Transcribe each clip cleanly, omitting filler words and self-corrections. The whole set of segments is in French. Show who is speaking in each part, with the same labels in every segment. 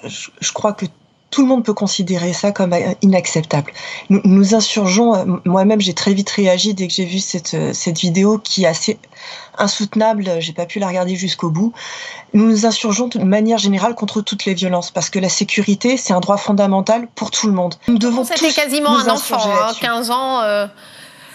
Speaker 1: Je crois que tout le monde peut considérer ça comme inacceptable. Nous insurgeons, moi-même j'ai très vite réagi dès que j'ai vu cette vidéo qui est assez insoutenable, j'ai pas pu la regarder jusqu'au bout. Nous nous insurgeons de manière générale contre toutes les violences parce que la sécurité, c'est un droit fondamental pour tout le monde. Nous devons
Speaker 2: C'était quasiment un enfant, 15 ans.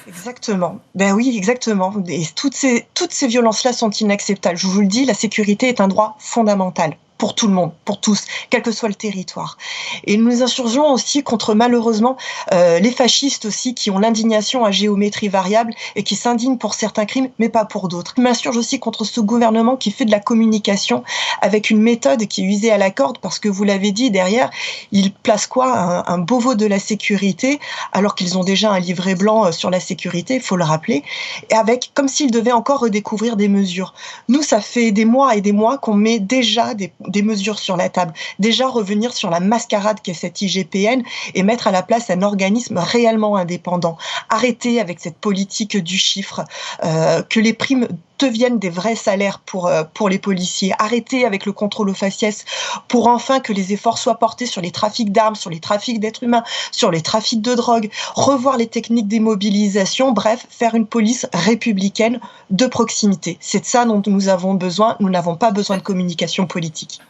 Speaker 1: Exactement. Ben oui, exactement. Et toutes ces violences-là sont inacceptables. Je vous le dis, la sécurité est un droit fondamental pour tout le monde, pour tous, quel que soit le territoire. Et nous nous insurgeons aussi contre, malheureusement, les fascistes aussi, qui ont l'indignation à géométrie variable et qui s'indignent pour certains crimes, mais pas pour d'autres. Je m'insurge aussi contre ce gouvernement qui fait de la communication avec une méthode qui est usée à la corde, parce que vous l'avez dit, derrière, ils placent quoi? Un Beauvau de la sécurité, alors qu'ils ont déjà un livret blanc sur la sécurité, il faut le rappeler, et avec, comme s'ils devaient encore redécouvrir des mesures. Nous, ça fait des mois et des mois qu'on met déjà des mesures sur la table. Déjà revenir sur la mascarade qu'est cette IGPN et mettre à la place un organisme réellement indépendant. Arrêter avec cette politique du chiffre, que les primes deviennent des vrais salaires pour les policiers. Arrêter avec le contrôle aux faciès pour enfin que les efforts soient portés sur les trafics d'armes, sur les trafics d'êtres humains, sur les trafics de drogue, revoir les techniques des mobilisations, bref, faire une police républicaine de proximité. C'est de ça dont nous avons besoin. Nous n'avons pas besoin de communication politique.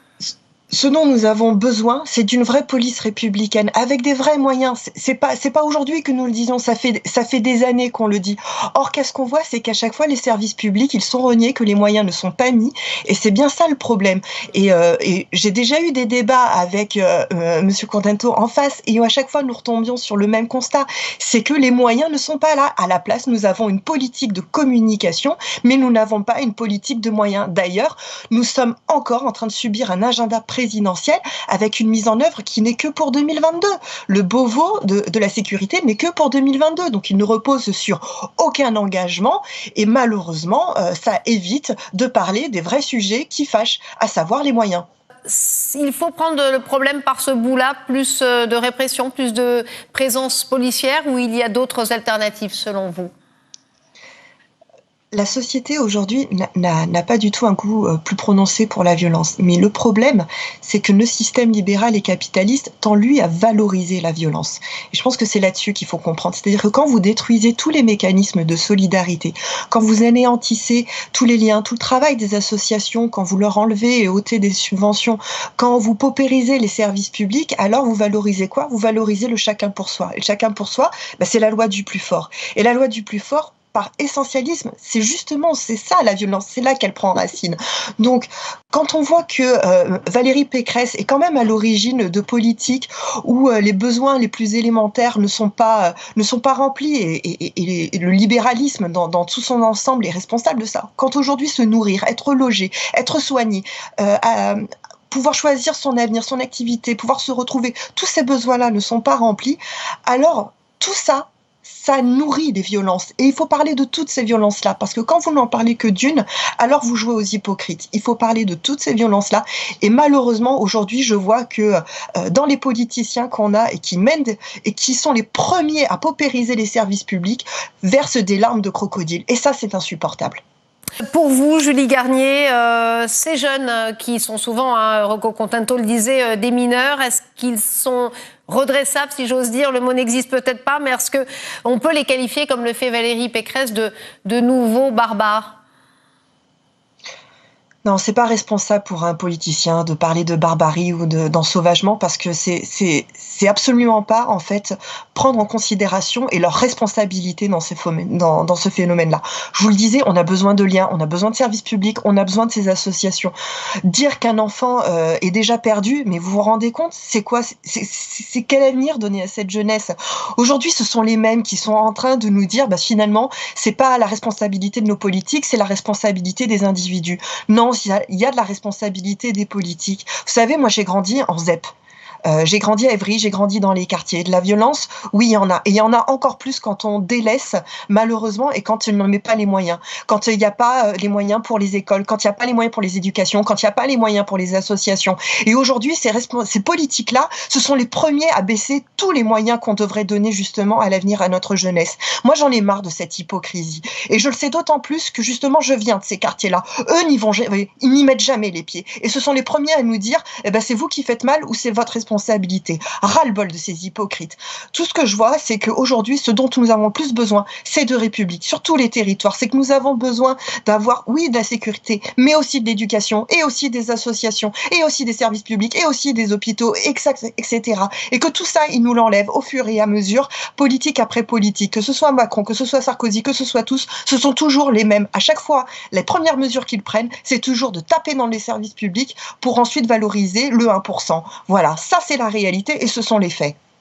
Speaker 1: Ce dont nous avons besoin, c'est d'une vraie police républicaine, avec des vrais moyens. C'est pas aujourd'hui que nous le disons, ça fait des années qu'on le dit. Or, qu'est-ce qu'on voit, c'est qu'à chaque fois, les services publics, ils sont reniés, que les moyens ne sont pas mis, et c'est bien ça le problème. Et j'ai déjà eu des débats avec Monsieur Contento en face, et à chaque fois, nous retombions sur le même constat, c'est que les moyens ne sont pas là. À la place, nous avons une politique de communication, mais nous n'avons pas une politique de moyens. D'ailleurs, nous sommes encore en train de subir un agenda présidentielle avec une mise en œuvre qui n'est que pour 2022. Le Beauvau de la sécurité n'est que pour 2022, donc il ne repose sur aucun engagement et malheureusement, ça évite de parler des vrais sujets qui fâchent, à savoir les moyens.
Speaker 2: Il faut prendre le problème par ce bout-là, plus de répression, plus de présence policière, ou il y a d'autres alternatives selon vous ?
Speaker 1: La société aujourd'hui n'a pas du tout un goût plus prononcé pour la violence. Mais le problème, c'est que le système libéral et capitaliste tend, lui, à valoriser la violence. Et je pense que c'est là-dessus qu'il faut comprendre. C'est-à-dire que quand vous détruisez tous les mécanismes de solidarité, quand vous anéantissez tous les liens, tout le travail des associations, quand vous leur enlevez et ôtez des subventions, quand vous paupérisez les services publics, alors vous valorisez quoi? Vous valorisez le chacun pour soi. Et le chacun pour soi, c'est la loi du plus fort. Et la loi du plus fort, par essentialisme, c'est ça la violence, c'est là qu'elle prend racine. Donc, quand on voit que Valérie Pécresse est quand même à l'origine de politiques où les besoins les plus élémentaires ne sont pas remplis et le libéralisme dans tout son ensemble est responsable de ça. Quand aujourd'hui se nourrir, être logé, être soigné, pouvoir choisir son avenir, son activité, pouvoir se retrouver, tous ces besoins-là ne sont pas remplis, alors tout ça nourrit des violences. Et il faut parler de toutes ces violences-là, parce que quand vous n'en parlez que d'une, alors vous jouez aux hypocrites. Il faut parler de toutes ces violences-là. Et malheureusement, aujourd'hui, je vois que dans les politiciens qu'on a et qui mènent et qui sont les premiers à paupériser les services publics, versent des larmes de crocodile. Et ça, c'est insupportable.
Speaker 2: Pour vous, Julie Garnier, ces jeunes qui sont souvent, Rocco Contento le disait, des mineurs, est-ce qu'ils sont redressables, si j'ose dire? Le mot n'existe peut-être pas, mais est-ce qu'on peut les qualifier, comme le fait Valérie Pécresse, de nouveaux barbares?
Speaker 1: Non, c'est pas responsable pour un politicien de parler de barbarie ou d'ensauvagement, parce que c'est absolument pas, en fait, prendre en considération et leur responsabilité dans ce phénomène-là. Je vous le disais, on a besoin de liens, on a besoin de services publics, on a besoin de ces associations. Dire qu'un enfant est déjà perdu, mais vous vous rendez compte, c'est quoi? C'est quel avenir donner à cette jeunesse? Aujourd'hui, ce sont les mêmes qui sont en train de nous dire, finalement, c'est pas la responsabilité de nos politiques, c'est la responsabilité des individus. Non, il y a de la responsabilité des politiques. Vous savez, moi j'ai grandi en ZEP. J'ai grandi à Évry, j'ai grandi dans les quartiers. De la violence, oui, il y en a. Et il y en a encore plus quand on délaisse, malheureusement, et quand on ne met pas les moyens. Quand il n'y a pas les moyens pour les écoles, quand il n'y a pas les moyens pour les éducations, quand il n'y a pas les moyens pour les associations. Et aujourd'hui, ces politiques-là, ce sont les premiers à baisser tous les moyens qu'on devrait donner justement à l'avenir à notre jeunesse. Moi, j'en ai marre de cette hypocrisie. Et je le sais d'autant plus que justement, je viens de ces quartiers-là. Eux ils n'y mettent jamais les pieds. Et ce sont les premiers à nous dire, eh ben, c'est vous qui faites mal ou c'est votre responsabilité. Ras-le-bol de ces hypocrites. Tout ce que je vois, c'est qu'aujourd'hui, ce dont nous avons le plus besoin, c'est de république, sur tous les territoires. C'est que nous avons besoin d'avoir, oui, de la sécurité, mais aussi de l'éducation, et aussi des associations, et aussi des services publics, et aussi des hôpitaux, etc. Et que tout ça, ils nous l'enlèvent au fur et à mesure, politique après politique. Que ce soit Macron, que ce soit Sarkozy, que ce soit tous, ce sont toujours les mêmes. À chaque fois, les premières mesures qu'ils prennent, c'est toujours de taper dans les services publics pour ensuite valoriser le 1%. Voilà, ça c'est la réalité et ce sont les faits.